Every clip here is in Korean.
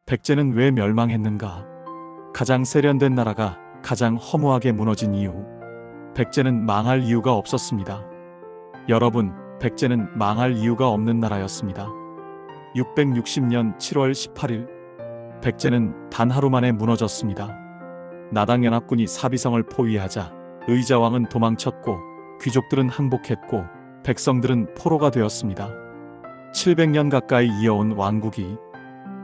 백제는 왜 멸망했는가? 가장 세련된 나라가 가장 허무하게 무너진 이유. 백제는 망할 이유가 없었습니다. 여러분, 백제는 망할 이유가 없는 나라였습니다. 660년 7월 18일, 백제는 단 하루 만에 무너졌습니다. 나당연합군이 사비성을 포위하자 의자왕은 도망쳤고 귀족들은 항복했고 백성들은 포로가 되었습니다. 700년 가까이 이어온 왕국이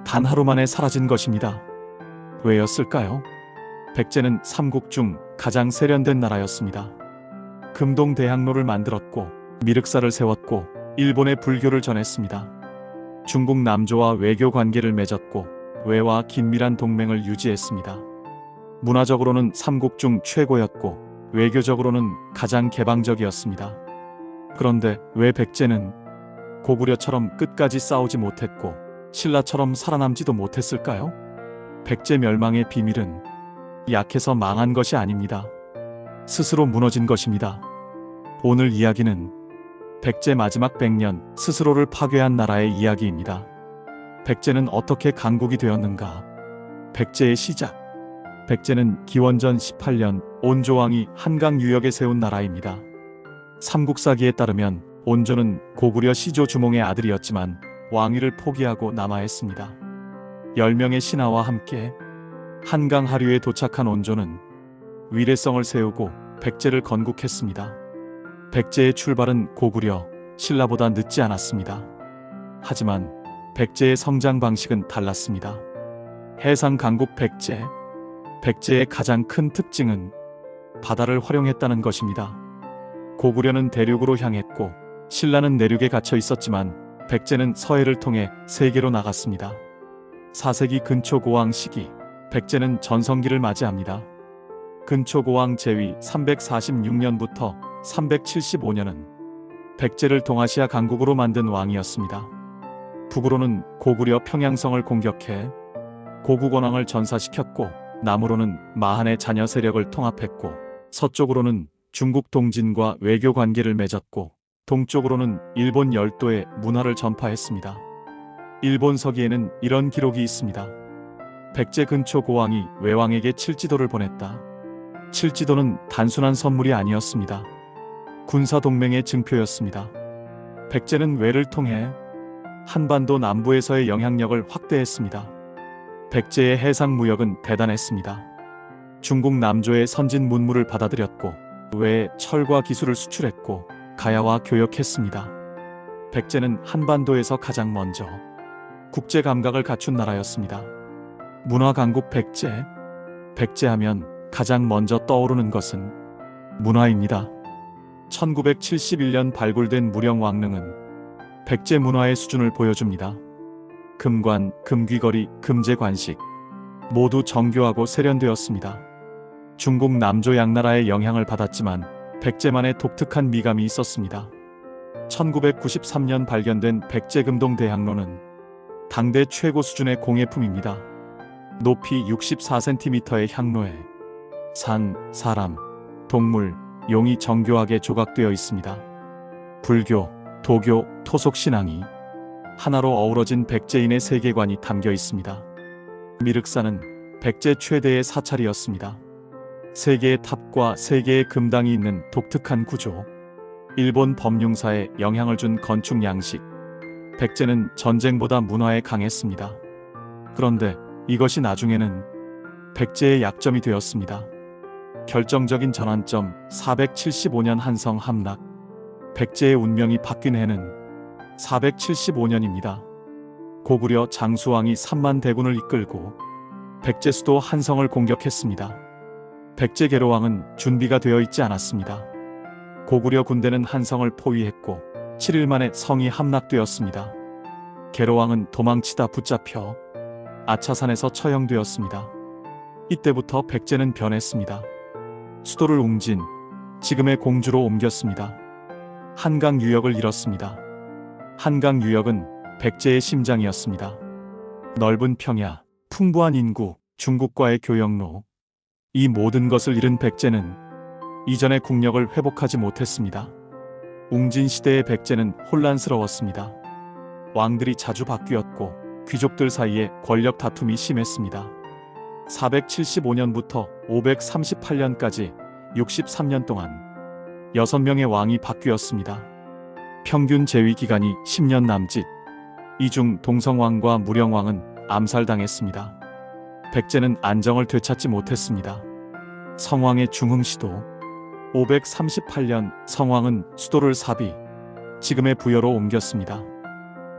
단 하루 만에 사라진 것입니다. 왜였을까요? 백제는 삼국 중 가장 세련된 나라였습니다. 금동대학로를 만들었고 미륵사를 세웠고 일본에 불교를 전했습니다. 중국 남조와 외교 관계를 맺었고 외와 긴밀한 동맹을 유지했습니다. 문화적으로는 삼국 중 최고였고 외교적으로는 가장 개방적이었습니다. 그런데 왜 백제는 고구려처럼 끝까지 싸우지 못했고 신라처럼 살아남지도 못했을까요? 백제 멸망의 비밀은 약해서 망한 것이 아닙니다. 스스로 무너진 것입니다. 오늘 이야기는 백제 마지막 100년 스스로를 파괴한 나라의 이야기입니다. 백제는 어떻게 강국이 되었는가? 백제의 시작. 백제는 기원전 18년 온조왕이 한강 유역에 세운 나라입니다. 삼국사기에 따르면 온조는 고구려 시조 주몽의 아들이었지만 왕위를 포기하고 남하했습니다. 10명의 신하와 함께 한강 하류에 도착한 온조는 위례성을 세우고 백제를 건국했습니다. 백제의 출발은 고구려, 신라보다 늦지 않았습니다. 하지만 백제의 성장 방식은 달랐습니다. 해상 강국 백제. 백제의 가장 큰 특징은 바다를 활용했다는 것입니다. 고구려는 대륙으로 향했고 신라는 내륙에 갇혀 있었지만 백제는 서해를 통해 세계로 나갔습니다. 4세기 근초고왕 시기, 백제는 전성기를 맞이합니다. 근초고왕 제위 346년부터 375년은 백제를 동아시아 강국으로 만든 왕이었습니다. 북으로는 고구려 평양성을 공격해 고구권왕을 전사시켰고 남으로는 마한의 자녀 세력을 통합했고 서쪽으로는 중국 동진과 외교 관계를 맺었고 동쪽으로는 일본 열도의 문화를 전파했습니다. 일본 서기에는 이런 기록이 있습니다. 백제 근초 고왕이 외왕에게 칠지도를 보냈다. 칠지도는 단순한 선물이 아니었습니다. 군사동맹의 증표였습니다. 백제는 외를 통해 한반도 남부에서의 영향력을 확대했습니다. 백제의 해상 무역은 대단했습니다. 중국 남조의 선진 문물을 받아들였고 외에 철과 기술을 수출했고 가야와 교역했습니다. 백제는 한반도에서 가장 먼저 국제 감각을 갖춘 나라였습니다. 문화 강국 백제. 백제하면 가장 먼저 떠오르는 것은 문화입니다. 1971년 발굴된 무령왕릉은 백제 문화의 수준을 보여줍니다. 금관, 금귀걸이, 금제관식 모두 정교하고 세련되었습니다. 중국 남조 양나라의 영향을 받았지만 백제만의 독특한 미감이 있었습니다. 1993년 발견된 백제금동대학로는 당대 최고 수준의 공예품입니다. 높이 64cm의 향로에 산, 사람, 동물, 용이 정교하게 조각되어 있습니다. 불교, 도교, 토속 신앙이 하나로 어우러진 백제인의 세계관이 담겨 있습니다. 미륵사는 백제 최대의 사찰이었습니다. 3개의 탑과 3개의 금당이 있는 독특한 구조. 일본 범융사에 영향을 준 건축 양식. 백제는 전쟁보다 문화에 강했습니다. 그런데 이것이 나중에는 백제의 약점이 되었습니다. 결정적인 전환점 475년 한성 함락. 백제의 운명이 바뀐 해는 475년입니다. 고구려 장수왕이 3만 대군을 이끌고 백제 수도 한성을 공격했습니다. 백제 계로왕은 준비가 되어 있지 않았습니다. 고구려 군대는 한성을 포위했고 7일 만에 성이 함락되었습니다. 계로왕은 도망치다 붙잡혀 아차산에서 처형되었습니다. 이때부터 백제는 변했습니다. 수도를 웅진, 지금의 공주로 옮겼습니다. 한강 유역을 잃었습니다. 한강 유역은 백제의 심장이었습니다. 넓은 평야, 풍부한 인구, 중국과의 교역로, 이 모든 것을 잃은 백제는 이전의 국력을 회복하지 못했습니다. 웅진 시대의 백제는 혼란스러웠습니다. 왕들이 자주 바뀌었고 귀족들 사이에 권력 다툼이 심했습니다. 475년부터 538년까지 63년 동안 6명의 왕이 바뀌었습니다. 평균 재위 기간이 10년 남짓. 이 중 동성왕과 무령왕은 암살당했습니다. 백제는 안정을 되찾지 못했습니다. 성왕의 중흥시도 538년 성왕은 수도를 사비, 지금의 부여로 옮겼습니다.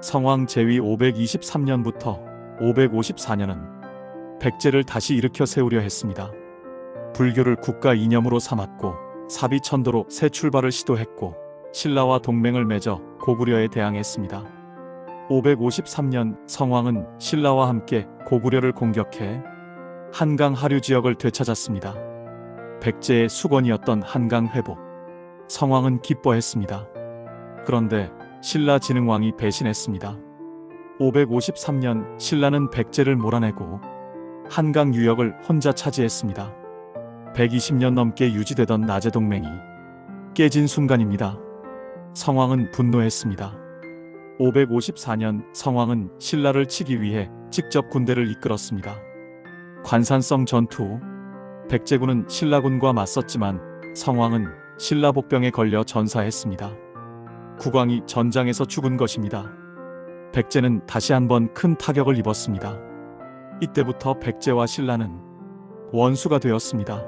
성왕 제위 523년부터 554년은 백제를 다시 일으켜 세우려 했습니다. 불교를 국가 이념으로 삼았고 사비천도로 새 출발을 시도했고 신라와 동맹을 맺어 고구려에 대항했습니다. 553년 성왕은 신라와 함께 고구려를 공격해 한강 하류 지역을 되찾았습니다. 백제의 수건이었던 한강 회복. 성왕은 기뻐했습니다. 그런데 신라 진흥왕이 배신했습니다. 553년 신라는 백제를 몰아내고 한강 유역을 혼자 차지했습니다. 120년 넘게 유지되던 나제 동맹이 깨진 순간입니다. 성왕은 분노했습니다. 554년 성왕은 신라를 치기 위해 직접 군대를 이끌었습니다. 관산성 전투 후 백제군은 신라군과 맞섰지만 성왕은 신라 복병에 걸려 전사했습니다. 국왕이 전장에서 죽은 것입니다. 백제는 다시 한번 큰 타격을 입었습니다. 이때부터 백제와 신라는 원수가 되었습니다.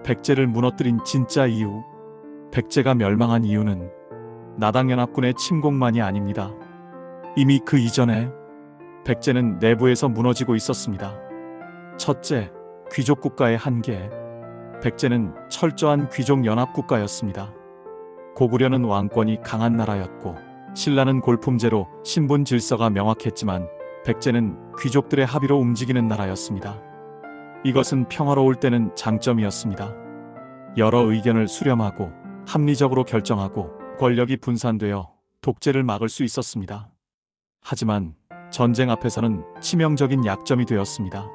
백제를 무너뜨린 진짜 이유, 백제가 멸망한 이유는 나당연합군의 침공만이 아닙니다. 이미 그 이전에 백제는 내부에서 무너지고 있었습니다. 첫째, 귀족 국가의 한계. 백제는 철저한 귀족 연합 국가였습니다. 고구려는 왕권이 강한 나라였고 신라는 골품제로 신분 질서가 명확했지만 백제는 귀족들의 합의로 움직이는 나라였습니다. 이것은 평화로울 때는 장점이었습니다. 여러 의견을 수렴하고 합리적으로 결정하고 권력이 분산되어 독재를 막을 수 있었습니다. 하지만 전쟁 앞에서는 치명적인 약점이 되었습니다.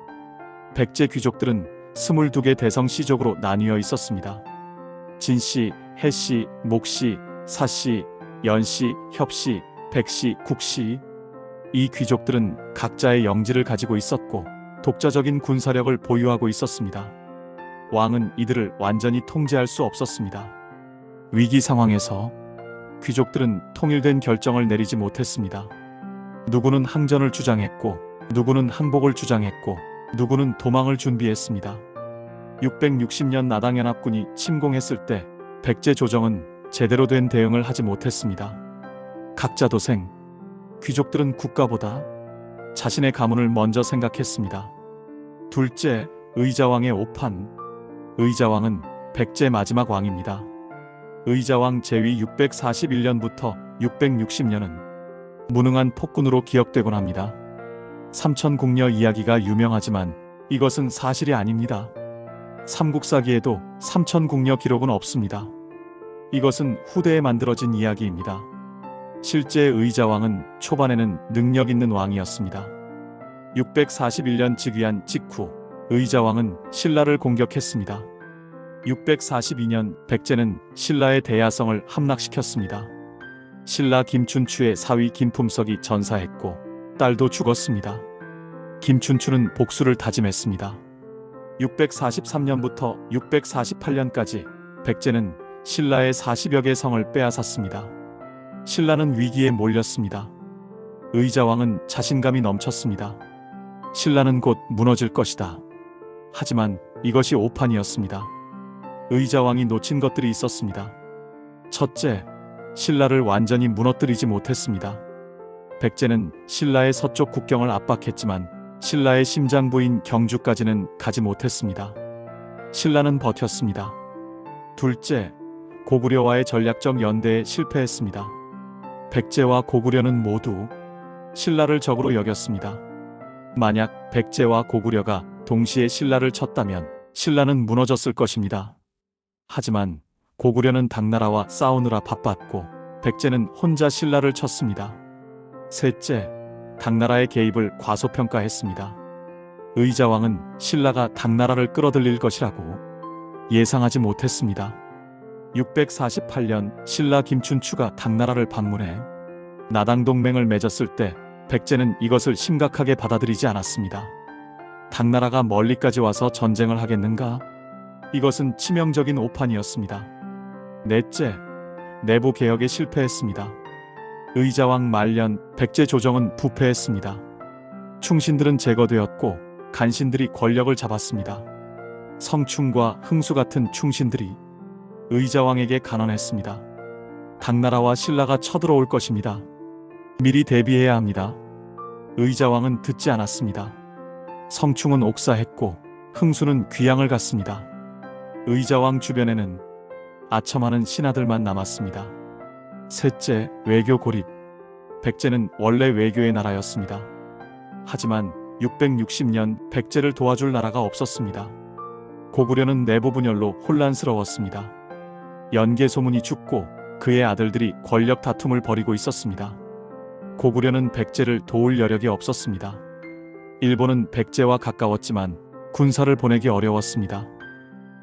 백제 귀족들은 22개 대성 씨족으로 나뉘어 있었습니다. 진씨, 해씨, 목씨, 사씨, 연씨, 협씨, 백씨, 국씨. 이 귀족들은 각자의 영지를 가지고 있었고 독자적인 군사력을 보유하고 있었습니다. 왕은 이들을 완전히 통제할 수 없었습니다. 위기 상황에서 귀족들은 통일된 결정을 내리지 못했습니다. 누구는 항전을 주장했고 누구는 항복을 주장했고 누구는 도망을 준비했습니다. 660년 나당연합군이 침공했을 때 백제 조정은 제대로 된 대응을 하지 못했습니다. 각자 도생. 귀족들은 국가보다 자신의 가문을 먼저 생각했습니다. 둘째, 의자왕의 오판. 의자왕은 백제 마지막 왕입니다. 의자왕 제위 641년부터 660년은 무능한 폭군으로 기억되곤 합니다. 삼천궁녀 이야기가 유명하지만 이것은 사실이 아닙니다. 삼국사기에도 삼천궁녀 기록은 없습니다. 이것은 후대에 만들어진 이야기입니다. 실제 의자왕은 초반에는 능력 있는 왕이었습니다. 641년 즉위한 직후 의자왕은 신라를 공격했습니다. 642년 백제는 신라의 대야성을 함락시켰습니다. 신라 김춘추의 사위 김품석이 전사했고 딸도 죽었습니다. 김춘추는 복수를 다짐했습니다. 643년부터 648년까지 백제는 신라의 40여 개 성을 빼앗았습니다. 신라는 위기에 몰렸습니다. 의자왕은 자신감이 넘쳤습니다. 신라는 곧 무너질 것이다. 하지만 이것이 오판이었습니다. 의자왕이 놓친 것들이 있었습니다. 첫째, 신라를 완전히 무너뜨리지 못했습니다. 백제는 신라의 서쪽 국경을 압박했지만 신라의 심장부인 경주까지는 가지 못했습니다. 신라는 버텼습니다. 둘째, 고구려와의 전략적 연대에 실패했습니다. 백제와 고구려는 모두 신라를 적으로 여겼습니다. 만약 백제와 고구려가 동시에 신라를 쳤다면 신라는 무너졌을 것입니다. 하지만 고구려는 당나라와 싸우느라 바빴고 백제는 혼자 신라를 쳤습니다. 셋째, 당나라의 개입을 과소평가했습니다. 의자왕은 신라가 당나라를 끌어들일 것이라고 예상하지 못했습니다. 648년 신라 김춘추가 당나라를 방문해 나당 동맹을 맺었을 때 백제는 이것을 심각하게 받아들이지 않았습니다. 당나라가 멀리까지 와서 전쟁을 하겠는가? 이것은 치명적인 오판이었습니다. 넷째, 내부 개혁에 실패했습니다. 의자왕 말년, 백제 조정은 부패했습니다. 충신들은 제거되었고 간신들이 권력을 잡았습니다. 성충과 흥수 같은 충신들이 의자왕에게 간언했습니다. 당나라와 신라가 쳐들어올 것입니다. 미리 대비해야 합니다. 의자왕은 듣지 않았습니다. 성충은 옥사했고 흥수는 귀양을 갔습니다. 의자왕 주변에는 아첨하는 신하들만 남았습니다. 셋째, 외교 고립. 백제는 원래 외교의 나라였습니다. 하지만 660년 백제를 도와줄 나라가 없었습니다. 고구려는 내부 분열로 혼란스러웠습니다. 연개소문이 죽고 그의 아들들이 권력 다툼을 벌이고 있었습니다. 고구려는 백제를 도울 여력이 없었습니다. 일본은 백제와 가까웠지만 군사를 보내기 어려웠습니다.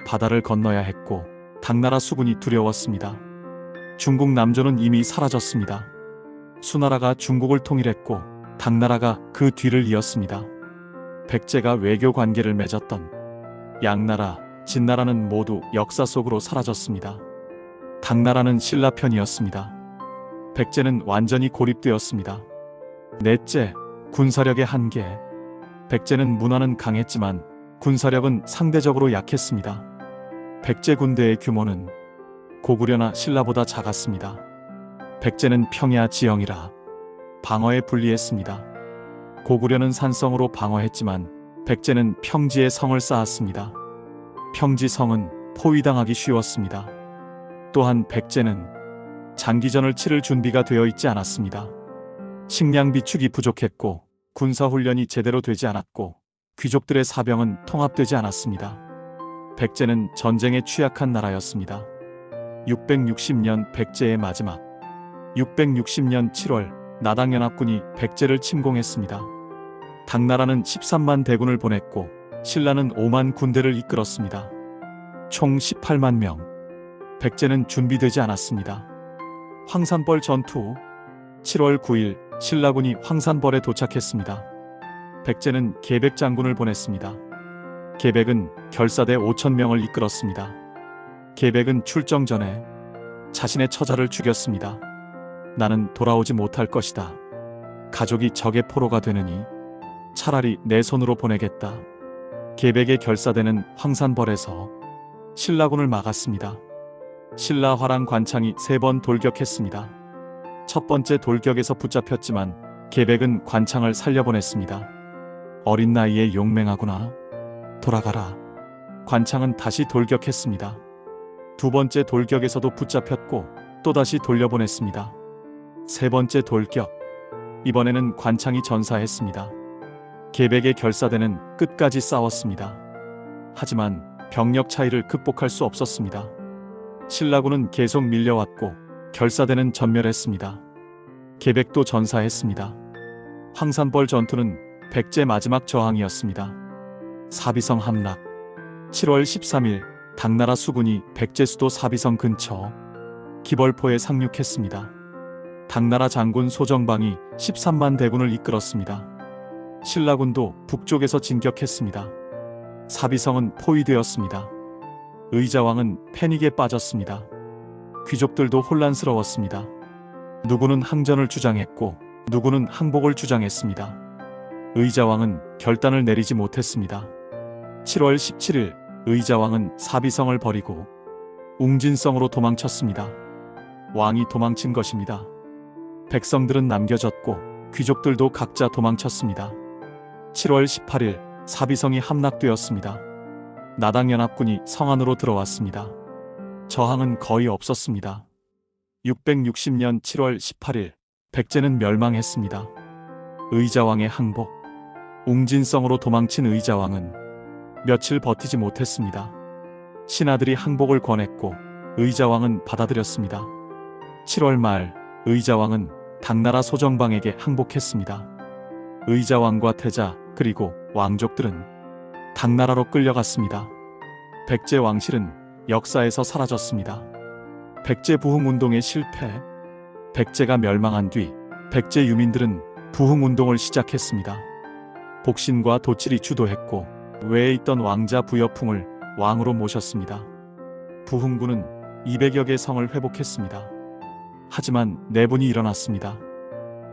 바다를 건너야 했고 당나라 수군이 두려웠습니다. 중국 남조는 이미 사라졌습니다. 수나라가 중국을 통일했고 당나라가 그 뒤를 이었습니다. 백제가 외교 관계를 맺었던 양나라, 진나라는 모두 역사 속으로 사라졌습니다. 당나라는 신라 편이었습니다. 백제는 완전히 고립되었습니다. 넷째, 군사력의 한계. 백제는 문화는 강했지만 군사력은 상대적으로 약했습니다. 백제 군대의 규모는 고구려나 신라보다 작았습니다. 백제는 평야 지형이라 방어에 불리했습니다. 고구려는 산성으로 방어했지만 백제는 평지에 성을 쌓았습니다. 평지성은 포위당하기 쉬웠습니다. 또한 백제는 장기전을 치를 준비가 되어 있지 않았습니다. 식량 비축이 부족했고 군사훈련이 제대로 되지 않았고 귀족들의 사병은 통합되지 않았습니다. 백제는 전쟁에 취약한 나라였습니다. 660년 백제의 마지막. 660년 7월 나당연합군이 백제를 침공했습니다. 당나라는 13만 대군을 보냈고 신라는 5만 군대를 이끌었습니다. 총 18만 명. 백제는 준비되지 않았습니다. 황산벌 전투 후 7월 9일 신라군이 황산벌에 도착했습니다. 백제는 계백 장군을 보냈습니다. 계백은 결사대 5,000명을 이끌었습니다. 계백은 출정 전에 자신의 처자를 죽였습니다. 나는 돌아오지 못할 것이다. 가족이 적의 포로가 되느니 차라리 내 손으로 보내겠다. 계백의 결사대는 황산벌에서 신라군을 막았습니다. 신라 화랑 관창이 3번 돌격했습니다. 첫 번째 돌격에서 붙잡혔지만 계백은 관창을 살려보냈습니다. 어린 나이에 용맹하구나. 돌아가라. 관창은 다시 돌격했습니다. 두 번째 돌격에서도 붙잡혔고 또다시 돌려보냈습니다. 세 번째 돌격. 이번에는 관창이 전사했습니다. 계백의 결사대는 끝까지 싸웠습니다. 하지만 병력 차이를 극복할 수 없었습니다. 신라군은 계속 밀려왔고 결사대는 전멸했습니다. 계백도 전사했습니다. 황산벌 전투는 백제 마지막 저항이었습니다. 사비성 함락. 7월 13일 당나라 수군이 백제 수도 사비성 근처 기벌포에 상륙했습니다. 당나라 장군 소정방이 13만 대군을 이끌었습니다. 신라군도 북쪽에서 진격했습니다. 사비성은 포위되었습니다. 의자왕은 패닉에 빠졌습니다. 귀족들도 혼란스러웠습니다. 누구는 항전을 주장했고 누구는 항복을 주장했습니다. 의자왕은 결단을 내리지 못했습니다. 7월 17일 의자왕은 사비성을 버리고 웅진성으로 도망쳤습니다. 왕이 도망친 것입니다. 백성들은 남겨졌고 귀족들도 각자 도망쳤습니다. 7월 18일 사비성이 함락되었습니다. 나당연합군이 성 안으로 들어왔습니다. 저항은 거의 없었습니다. 660년 7월 18일 백제는 멸망했습니다. 의자왕의 항복. 웅진성으로 도망친 의자왕은 며칠 버티지 못했습니다. 신하들이 항복을 권했고 의자왕은 받아들였습니다. 7월 말 의자왕은 당나라 소정방에게 항복했습니다. 의자왕과 태자 그리고 왕족들은 당나라로 끌려갔습니다. 백제 왕실은 역사에서 사라졌습니다. 백제 부흥운동의 실패. 백제가 멸망한 뒤 백제 유민들은 부흥운동을 시작했습니다. 복신과 도칠이 주도했고 외에 있던 왕자 부여풍을 왕으로 모셨습니다. 부흥군은 200여 개 성을 회복했습니다. 하지만 내분이 일어났습니다.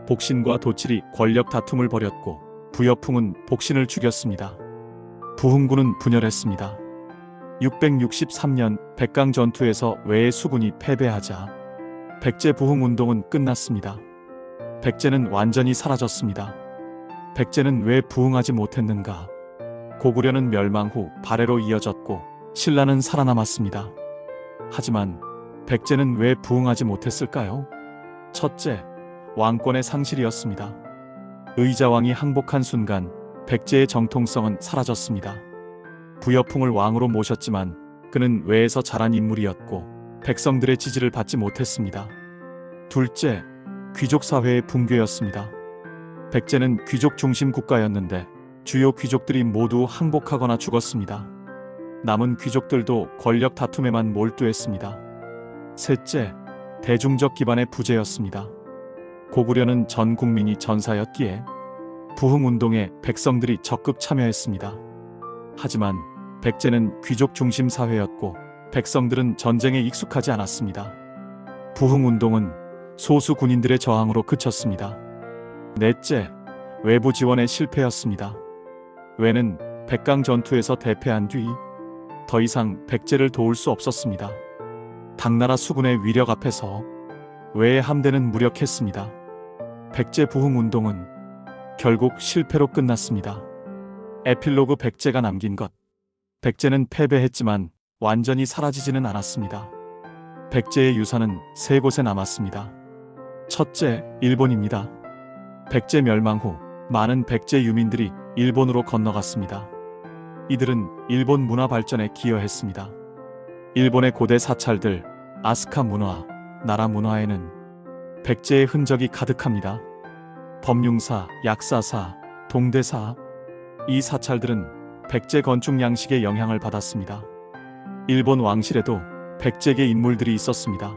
복신과 도칠이 권력 다툼을 벌였고 부여풍은 복신을 죽였습니다. 부흥군은 분열했습니다. 663년 백강 전투에서 외의 수군이 패배하자 백제 부흥운동은 끝났습니다. 백제는 완전히 사라졌습니다. 백제는 왜 부흥하지 못했는가? 고구려는 멸망 후 발해로 이어졌고 신라는 살아남았습니다. 하지만 백제는 왜 부흥하지 못했을까요? 첫째, 왕권의 상실이었습니다. 의자왕이 항복한 순간 백제의 정통성은 사라졌습니다. 부여풍을 왕으로 모셨지만 그는 외에서 자란 인물이었고 백성들의 지지를 받지 못했습니다. 둘째, 귀족 사회의 붕괴였습니다. 백제는 귀족 중심 국가였는데 주요 귀족들이 모두 항복하거나 죽었습니다. 남은 귀족들도 권력 다툼에만 몰두했습니다. 셋째, 대중적 기반의 부재였습니다. 고구려는 전 국민이 전사였기에 부흥운동에 백성들이 적극 참여했습니다. 하지만 백제는 귀족 중심 사회였고 백성들은 전쟁에 익숙하지 않았습니다. 부흥운동은 소수 군인들의 저항으로 그쳤습니다. 넷째, 외부 지원의 실패였습니다. 외는 백강 전투에서 대패한 뒤 더 이상 백제를 도울 수 없었습니다. 당나라 수군의 위력 앞에서 외의 함대는 무력했습니다. 백제 부흥운동은 결국 실패로 끝났습니다. 에필로그 백제가 남긴 것. 백제는 패배했지만 완전히 사라지지는 않았습니다. 백제의 유산은 세 곳에 남았습니다. 첫째, 일본입니다. 백제 멸망 후 많은 백제 유민들이 일본으로 건너갔습니다. 이들은 일본 문화 발전에 기여했습니다. 일본의 고대 사찰들, 아스카 문화, 나라 문화에는 백제의 흔적이 가득합니다. 법융사, 약사사, 동대사, 이 사찰들은 백제 건축 양식의 영향을 받았습니다. 일본 왕실에도 백제계 인물들이 있었습니다.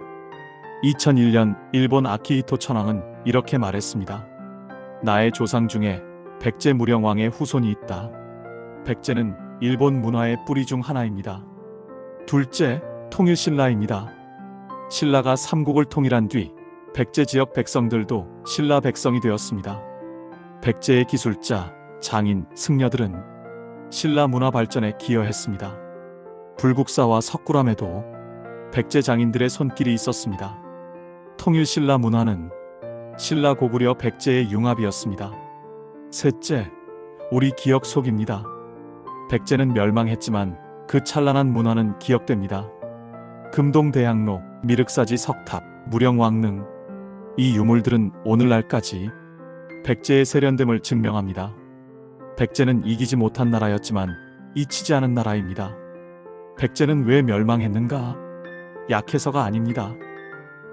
2001년 일본 아키히토 천황은 이렇게 말했습니다. 나의 조상 중에 백제 무령왕의 후손이 있다. 백제는 일본 문화의 뿌리 중 하나입니다. 둘째, 통일신라입니다. 신라가 삼국을 통일한 뒤 백제 지역 백성들도 신라 백성이 되었습니다. 백제의 기술자, 장인, 승려들은 신라 문화 발전에 기여했습니다. 불국사와 석굴암에도 백제 장인들의 손길이 있었습니다. 통일신라 문화는 신라 고구려 백제의 융합이었습니다. 셋째, 우리 기억 속입니다. 백제는 멸망했지만 그 찬란한 문화는 기억됩니다. 금동대학로, 미륵사지 석탑, 무령왕릉, 이 유물들은 오늘날까지 백제의 세련됨을 증명합니다. 백제는 이기지 못한 나라였지만 잊히지 않은 나라입니다. 백제는 왜 멸망했는가? 약해서가 아닙니다.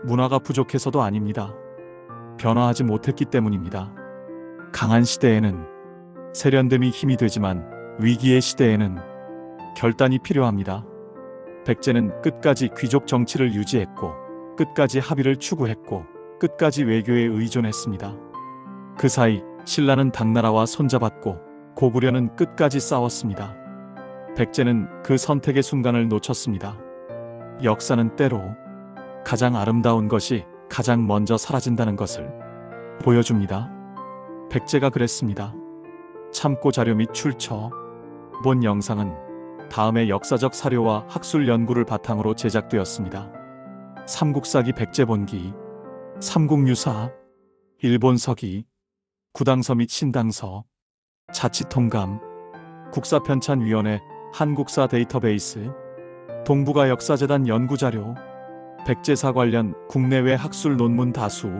문화가 부족해서도 아닙니다. 변화하지 못했기 때문입니다. 강한 시대에는 세련됨이 힘이 되지만 위기의 시대에는 결단이 필요합니다. 백제는 끝까지 귀족 정치를 유지했고 끝까지 합의를 추구했고 끝까지 외교에 의존했습니다. 그 사이 신라는 당나라와 손잡았고 고구려는 끝까지 싸웠습니다. 백제는 그 선택의 순간을 놓쳤습니다. 역사는 때로 가장 아름다운 것이 가장 먼저 사라진다는 것을 보여줍니다. 백제가 그랬습니다. 참고 자료 및 출처. 본 영상은 다음의 역사적 사료와 학술 연구를 바탕으로 제작되었습니다. 삼국사기 백제본기, 삼국유사, 일본서기, 구당서 및 신당서, 자치통감, 국사편찬위원회, 한국사 데이터베이스, 동북아 역사재단 연구자료, 백제사 관련 국내외 학술 논문 다수.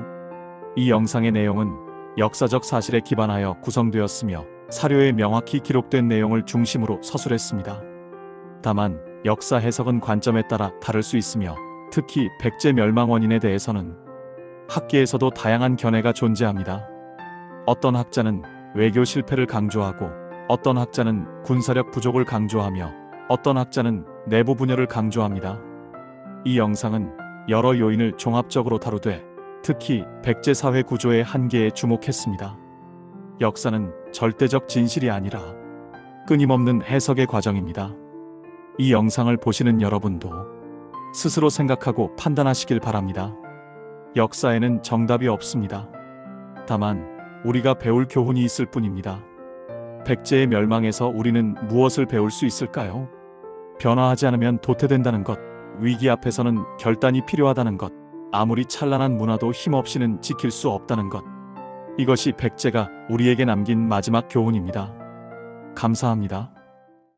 이 영상의 내용은 역사적 사실에 기반하여 구성되었으며 사료에 명확히 기록된 내용을 중심으로 서술했습니다. 다만 역사 해석은 관점에 따라 다를 수 있으며 특히 백제 멸망 원인에 대해서는 학계에서도 다양한 견해가 존재합니다. 어떤 학자는 외교 실패를 강조하고 어떤 학자는 군사력 부족을 강조하며 어떤 학자는 내부 분열을 강조합니다. 이 영상은 여러 요인을 종합적으로 다루되 특히 백제 사회 구조의 한계에 주목했습니다. 역사는 절대적 진실이 아니라 끊임없는 해석의 과정입니다. 이 영상을 보시는 여러분도 스스로 생각하고 판단하시길 바랍니다. 역사에는 정답이 없습니다. 다만 우리가 배울 교훈이 있을 뿐입니다. 백제의 멸망에서 우리는 무엇을 배울 수 있을까요? 변화하지 않으면 도태된다는 것, 위기 앞에서는 결단이 필요하다는 것, 아무리 찬란한 문화도 힘없이는 지킬 수 없다는 것. 이것이 백제가 우리에게 남긴 마지막 교훈입니다. 감사합니다.